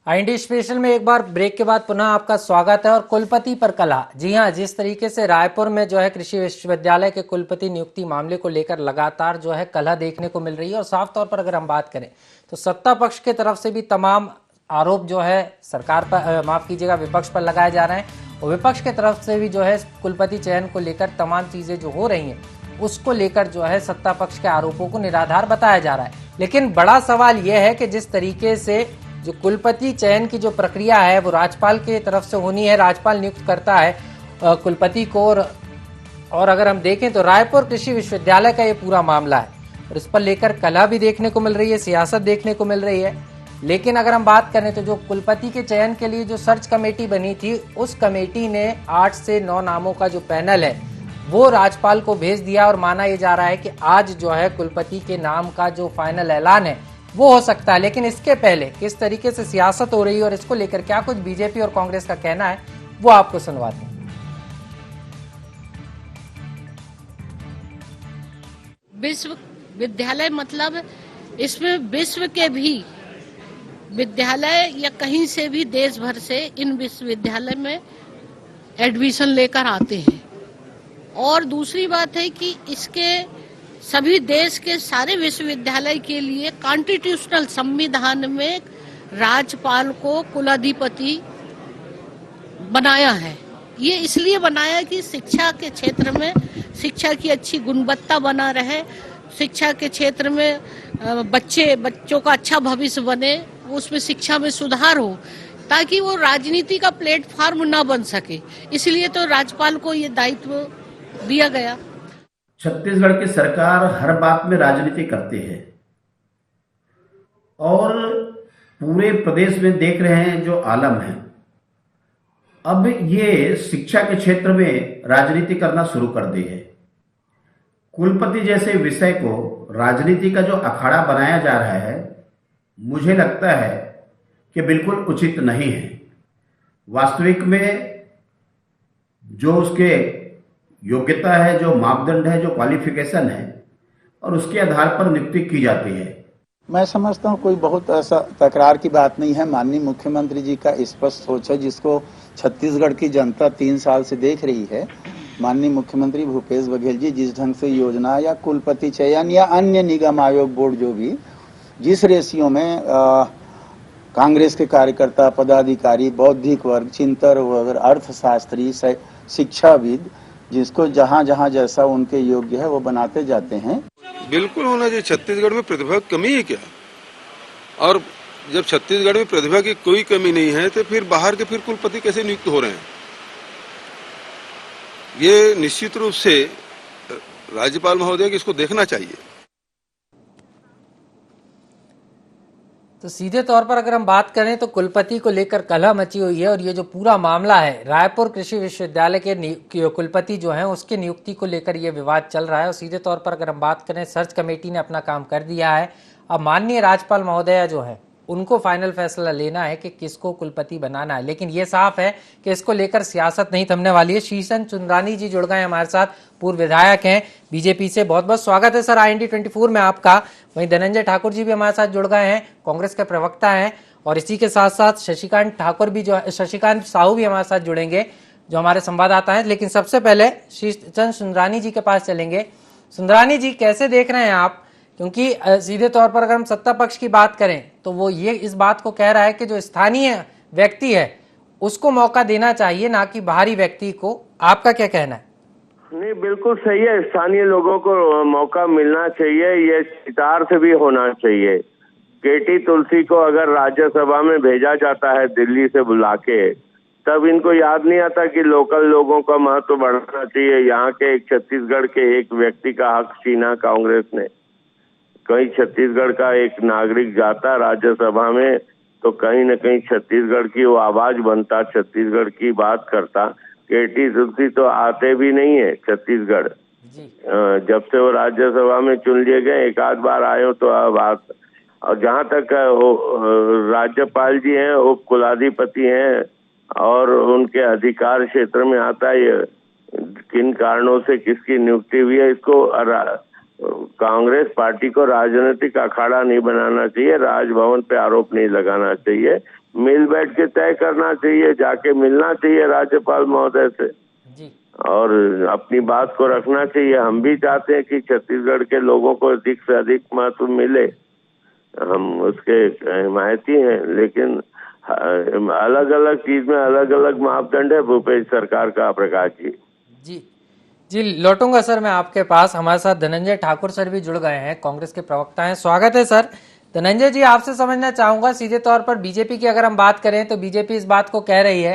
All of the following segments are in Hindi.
आईएनडी स्पेशल में एक बार ब्रेक के बाद पुनः आपका स्वागत है। और कुलपति पर कलह, जी हां, जिस तरीके से रायपुर में जो है कृषि विश्वविद्यालय के कुलपति नियुक्ति मामले को लेकर लगातार जो है कलह देखने को मिल रही है। और साफ तौर पर अगर हम बात करें तो सत्ता पक्ष की तरफ से भी तमाम आरोप जो है सरकार पर, माफ कीजिएगा, विपक्ष पर लगाए जा रहे हैं। और विपक्ष की तरफ से भी जो है कुलपति चयन को लेकर तमाम चीजें जो हो रही हैं उसको लेकर जो है सत्ता पक्ष के आरोपों को निराधार बताया जा रहा है। लेकिन बड़ा सवाल यह है कि जिस तरीके से जो कुलपति चयन की जो प्रक्रिया है वो राज्यपाल की तरफ से होनी है, राज्यपाल नियुक्त करता है कुलपति को। और अगर हम देखें तो रायपुर कृषि विश्वविद्यालय का ये पूरा मामला है और इस पर लेकर कलह भी देखने को मिल रही है, सियासत देखने को मिल रही है। लेकिन अगर हम बात करें तो जो कुलपति के चयन के लिए जो सर्च कमेटी बनी थी, उस कमेटी ने 8 से 9 नामों का जो पैनल है वो राज्यपाल को भेज दिया। और माना यह जा रहा है कि आज जो है कुलपति के नाम का जो फाइनल ऐलान है वो हो सकता है। लेकिन इसके पहले किस तरीके से सियासत हो रही है और इसको लेकर क्या कुछ बीजेपी और कांग्रेस का कहना है वो आपको सुनवाते हैं। विश्वविद्यालय मतलब इसमें विश्व के भी विद्यालय या कहीं से भी देश भर से इन विश्वविद्यालय में एडमिशन लेकर आते हैं। और दूसरी बात है कि इसके सभी देश के सारे विश्वविद्यालय के लिए कॉन्स्टिट्यूशनल संविधान में राज्यपाल को कुलाधिपति बनाया है। ये इसलिए बनाया कि शिक्षा के क्षेत्र में शिक्षा की अच्छी गुणवत्ता बना रहे, शिक्षा के क्षेत्र में बच्चों का अच्छा भविष्य बने, उसमें शिक्षा में सुधार हो, ताकि वो राजनीति का प्लेटफॉर्म ना बन सके। इसलिए तो राज्यपाल को ये दायित्व दिया गया। छत्तीसगढ़ की सरकार हर बात में राजनीति करती है और पूरे प्रदेश में देख रहे हैं जो आलम है। अब ये शिक्षा के क्षेत्र में राजनीति करना शुरू कर दी है। कुलपति जैसे विषय को राजनीति का जो अखाड़ा बनाया जा रहा है, मुझे लगता है कि बिल्कुल उचित नहीं है। वास्तविक में जो उसके योग्यता है, जो मापदंड है, जो क्वालिफिकेशन है, और उसके आधार पर नियुक्ति की जाती है। मैं समझता हूँ कोई बहुत ऐसा तकरार की बात नहीं है। माननीय मुख्यमंत्री जी का स्पष्ट सोच है जिसको छत्तीसगढ़ की जनता 3 साल से देख रही है। माननीय मुख्यमंत्री भूपेश बघेल जी जिस ढंग से योजना या कुलपति चयन या अन्य निगम आयोग बोर्ड जो भी जिस रेशियो में कांग्रेस के कार्यकर्ता, पदाधिकारी, बौद्धिक वर्ग, चिंतक वर्ग, अर्थशास्त्री, शिक्षाविद, जिसको जहाँ जहाँ जैसा उनके योग्य है वो बनाते जाते हैं। बिल्कुल होना चाहिए। छत्तीसगढ़ में प्रतिभा की कमी है क्या? और जब छत्तीसगढ़ में प्रतिभा की कोई कमी नहीं है तो फिर बाहर के फिर कुलपति कैसे नियुक्त हो रहे हैं? ये निश्चित रूप से राज्यपाल महोदय को इसको देखना चाहिए। तो सीधे तौर पर अगर हम बात करें तो कुलपति को लेकर कलह मची हुई है। और ये जो पूरा मामला है रायपुर कृषि विश्वविद्यालय के कुलपति जो हैं उसके नियुक्ति को लेकर ये विवाद चल रहा है। और सीधे तौर पर अगर हम बात करें, सर्च कमेटी ने अपना काम कर दिया है। अब माननीय राज्यपाल महोदया जो है उनको फाइनल फैसला लेना है कि किसको कुलपति बनाना है। लेकिन ये साफ है कि इसको लेकर सियासत नहीं थमने वाली है। शीशन चुंद्रानी जी जुड़ गए हमारे साथ, पूर्व विधायक हैं बीजेपी से। बहुत बहुत स्वागत है सर आईएनडी 24 में आपका। वहीं धनंजय ठाकुर जी भी हमारे साथ जुड़ गए हैं, कांग्रेस के प्रवक्ता हैं। और इसी के साथ साथ शशिकांत साहू भी हमारे साथ जुड़ेंगे जो हमारे संवाददाता हैं। लेकिन सबसे पहले शीशन सुंदरानी जी के पास चलेंगे। सुंदरानी जी, कैसे देख रहे हैं आप? क्योंकि सीधे तौर पर अगर हम सत्ता पक्ष की बात करें तो वो ये इस बात को कह रहा है कि जो स्थानीय व्यक्ति है उसको मौका देना चाहिए, ना कि बाहरी व्यक्ति को। आपका क्या कहना है? नहीं, बिल्कुल सही है। स्थानीय लोगों को मौका मिलना चाहिए। ये सितार से भी होना चाहिए। केटी तुलसी को अगर राज्यसभा में भेजा जाता है दिल्ली से बुला के, तब इनको याद नहीं आता कि लोकल लोगों का महत्व बढ़ना चाहिए। यहाँ के एक छत्तीसगढ़ के एक व्यक्ति का हक छीना कांग्रेस ने। कहीं छत्तीसगढ़ का एक नागरिक जाता राज्यसभा में तो कहीं न कहीं छत्तीसगढ़ की वो आवाज बनता, छत्तीसगढ़ की बात करता। केटी तुलसी तो आते भी नहीं है छत्तीसगढ़। जब से वो राज्यसभा में चुन लिए गए, एक आध बार आए हो तो अब और जहाँ तक राज्यपाल जी हैं वो कुलाधिपति हैं और उनके अधिकार क्षेत्र में आता है किन कारणों से किसकी नियुक्ति हुई है। इसको कांग्रेस पार्टी को राजनीतिक अखाड़ा नहीं बनाना चाहिए, राजभवन पे आरोप नहीं लगाना चाहिए। मिल बैठ के तय करना चाहिए, जाके मिलना चाहिए राज्यपाल महोदय से जी और अपनी बात को रखना चाहिए। हम भी चाहते हैं कि छत्तीसगढ़ के लोगों को अधिक से अधिक महत्व मिले, हम उसके हिमायती हैं, लेकिन अलग अलग चीज में अलग अलग मापदंड है भूपेश सरकार का। प्रकाश जी जी जी, लौटूंगा सर मैं आपके पास। हमारे साथ धनंजय ठाकुर सर भी जुड़ गए हैं, कांग्रेस के प्रवक्ता हैं। स्वागत है सर। धनंजय जी, आपसे समझना चाहूंगा सीधे तौर पर, बीजेपी की अगर हम बात करें तो बीजेपी इस बात को कह रही है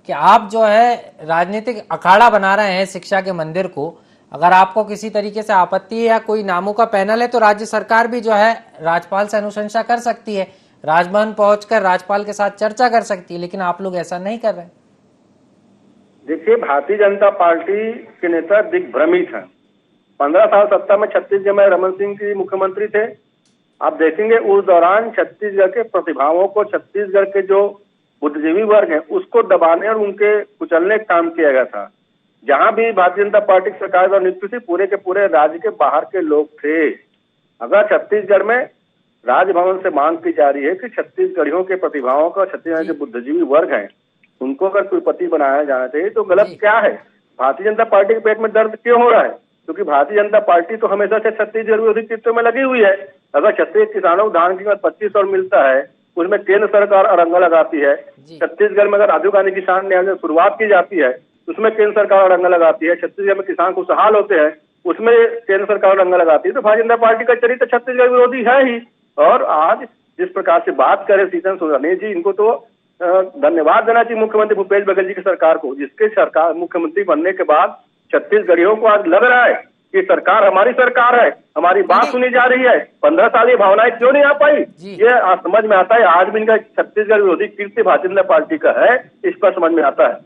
कि आप जो है राजनीतिक अखाड़ा बना रहे हैं शिक्षा के मंदिर को। अगर आपको किसी तरीके से आपत्ति है या कोई नामों का पैनल है तो राज्य सरकार भी जो है राज्यपाल से अनुशंसा कर सकती है, राजभवन पहुंचकर राज्यपाल के साथ चर्चा कर सकती है, लेकिन आप लोग ऐसा नहीं कर रहे। देखिए, भारतीय जनता पार्टी के नेता दिग्भ्रमित हैं। 15 साल सत्ता में छत्तीसगढ़ में रमन सिंह जी मुख्यमंत्री थे। आप देखेंगे उस दौरान छत्तीसगढ़ के प्रतिभाओं को, छत्तीसगढ़ के जो बुद्धिजीवी वर्ग है उसको दबाने और उनके कुचलने का काम किया गया था। जहां भी भारतीय जनता पार्टी की सरकार द्वारा नियुक्ति थी, पूरे के पूरे राज्य के बाहर के लोग थे। अगर छत्तीसगढ़ में राजभवन से मांग की जा रही है कि छत्तीसगढ़ियों के प्रतिभाओं का, छत्तीसगढ़ के बुद्धिजीवी वर्ग हैं, उनको अगर कुलपति बनाया जाना चाहिए तो गलत क्या है? भारतीय जनता पार्टी के पेट में दर्द क्यों हो रहा है? क्योंकि भारतीय जनता पार्टी तो हमेशा से छत्तीसगढ़ विरोधी चित्रों में लगी हुई है। अगर छत्तीसगढ़ किसानों को धान की कीमत 2500 मिलता है, उसमें केंद्र सरकार अड़ंगा लगाती है। छत्तीसगढ़ में अगर राजीव गांधी किसान न्याय शुरुआत की जाती है, उसमें केंद्र सरकार अड़ंगा लगाती है। छत्तीसगढ़ में किसान खुशहाल होते हैं, उसमें केंद्र सरकार अड़ंगा लगाती है। तो भारतीय जनता पार्टी का चरित्र छत्तीसगढ़ विरोधी है ही। और आज जिस प्रकार से बात करें सीताराम सोरेन जी, इनको तो धन्यवाद देना चाहिए मुख्यमंत्री भूपेश बघेल जी की सरकार को, जिसके सरकार मुख्यमंत्री बनने के बाद छत्तीसगढ़ियों को आज लग रहा है कि सरकार हमारी सरकार है, हमारी बात सुनी जा रही है। 15 साल ये भावनाएं क्यों नहीं आ पाई, ये समझ में आता है। आज भी इनका छत्तीसगढ़ विरोधी कीर्ति भारतीय जनता पार्टी का है, इस पर समझ में आता है।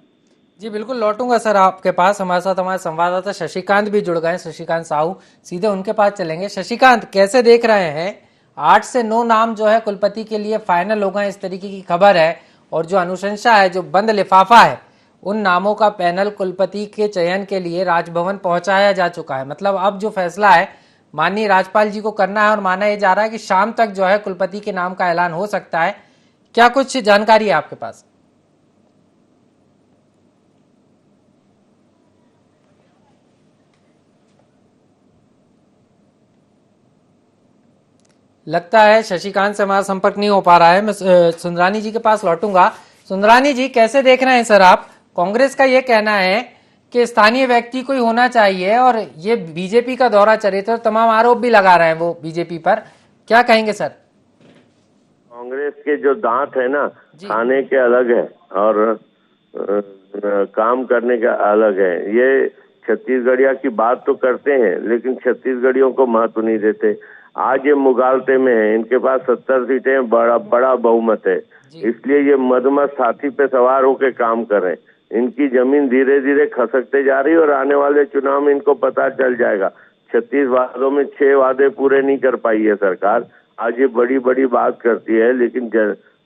जी बिल्कुल, लौटूंगा सर आपके पास। हमारे साथ हमारे संवाददाता शशिकांत भी जुड़ गए, शशिकांत साहू, सीधे उनके पास चलेंगे। शशिकांत, कैसे देख रहे हैं 8 से 9 नाम जो है कुलपति के लिए फाइनल हो गए, इस तरीके की खबर है, और जो अनुशंसा है, जो बंद लिफाफा है, उन नामों का पैनल कुलपति के चयन के लिए राजभवन पहुंचाया जा चुका है। मतलब अब जो फैसला है माननीय राज्यपाल जी को करना है, और माना यह जा रहा है कि शाम तक जो है कुलपति के नाम का ऐलान हो सकता है। क्या कुछ जानकारी है आपके पास? लगता है शशिकांत से हमारा संपर्क नहीं हो पा रहा है। मैं सुंदरानी जी के पास लौटूंगा। सुंदरानी जी, कैसे देख रहे हैं सर आप? कांग्रेस का ये कहना है कि स्थानीय व्यक्ति कोई होना चाहिए, और ये बीजेपी का दौरा चरित्र और तमाम आरोप भी लगा रहे हैं वो बीजेपी पर। क्या कहेंगे सर? कांग्रेस के जो दांत है ना, खाने के अलग है और काम करने का अलग है। ये छत्तीसगढ़िया की बात तो करते हैं, लेकिन छत्तीसगढ़ियों को महत्व नहीं देते। आज ये मुगालते में है, इनके पास 70 सीटें, बड़ा बहुमत है, इसलिए ये मदमस्त हाथी पे सवार होकर काम कर रहे हैं। इनकी जमीन धीरे धीरे खसकते जा रही है और आने वाले चुनाव में इनको पता चल जाएगा। 36 वादों में 6 वादे पूरे नहीं कर पाई है सरकार। आज ये बड़ी बड़ी बात करती है, लेकिन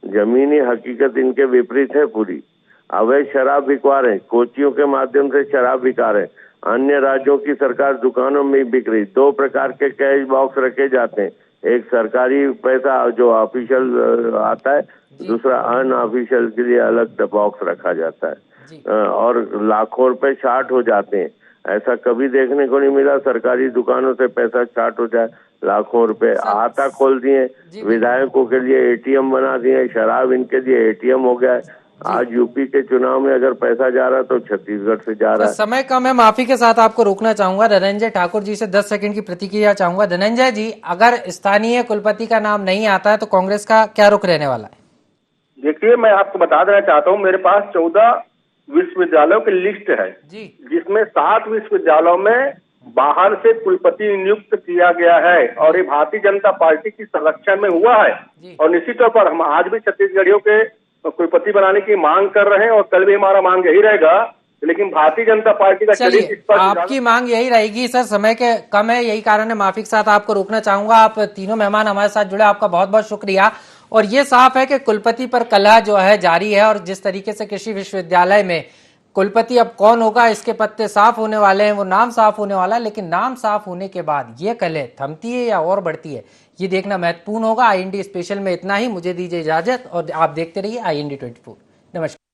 जमीनी हकीकत इनके विपरीत है पूरी। अवैध शराब बिकवा रहे, कोचियों के माध्यम से शराब बिका रहे, अन्य राज्यों की सरकार दुकानों में बिक रही। 2 प्रकार के कैश बॉक्स रखे जाते हैं, एक सरकारी पैसा जो ऑफिशियल आता है, दूसरा अनऑफिशियल के लिए अलग बॉक्स रखा जाता है, और लाखों रुपए छाट हो जाते हैं। ऐसा कभी देखने को नहीं मिला सरकारी दुकानों से पैसा छाट हो जाए, लाखों रुपए। आता खोल दिए, विधायकों के लिए एटीएम बना दिए, शराब इनके लिए एटीएम हो गया है। आज यूपी के चुनाव में अगर पैसा जा रहा तो छत्तीसगढ़ से जा रहा है। समय कम है, माफी के साथ आपको रोकना चाहूंगा। धनंजय ठाकुर जी से 10 सेकंड की प्रतिक्रिया चाहूंगा। धनंजय जी, अगर स्थानीय कुलपति का नाम नहीं आता है तो कांग्रेस का क्या रुख रहने वाला है? देखिए, मैं आपको बता देना चाहता हूँ, मेरे पास 14 विश्वविद्यालयों की लिस्ट है, जिसमें 7 विश्वविद्यालयों में बाहर से कुलपति नियुक्त किया गया है, और ये भारतीय जनता पार्टी की संरक्षण में हुआ है। और निश्चित तौर पर हम आज भी छत्तीसगढ़ियों के कुलपति बनाने की मांग कर रहे हैं, और कल भी हमारा मांग यही रहेगा। लेकिन भारतीय जनता पार्टी का चलिए, आपकी मांग यही रहेगी सर। समय के कम है, यही कारण है, माफी के साथ आपको रोकना चाहूंगा। आप तीनों मेहमान हमारे साथ जुड़े, आपका बहुत बहुत शुक्रिया। और ये साफ है कि कुलपति पर कलह जो है जारी है, और जिस तरीके से कृषि विश्वविद्यालय में कुलपति अब कौन होगा, इसके पत्ते साफ होने वाले हैं, वो नाम साफ होने वाला है। लेकिन नाम साफ होने के बाद ये कलह थमती है या और बढ़ती है, ये देखना महत्वपूर्ण होगा। IND स्पेशल में इतना ही, मुझे दीजिए इजाजत और आप देखते रहिए IND 24। नमस्कार।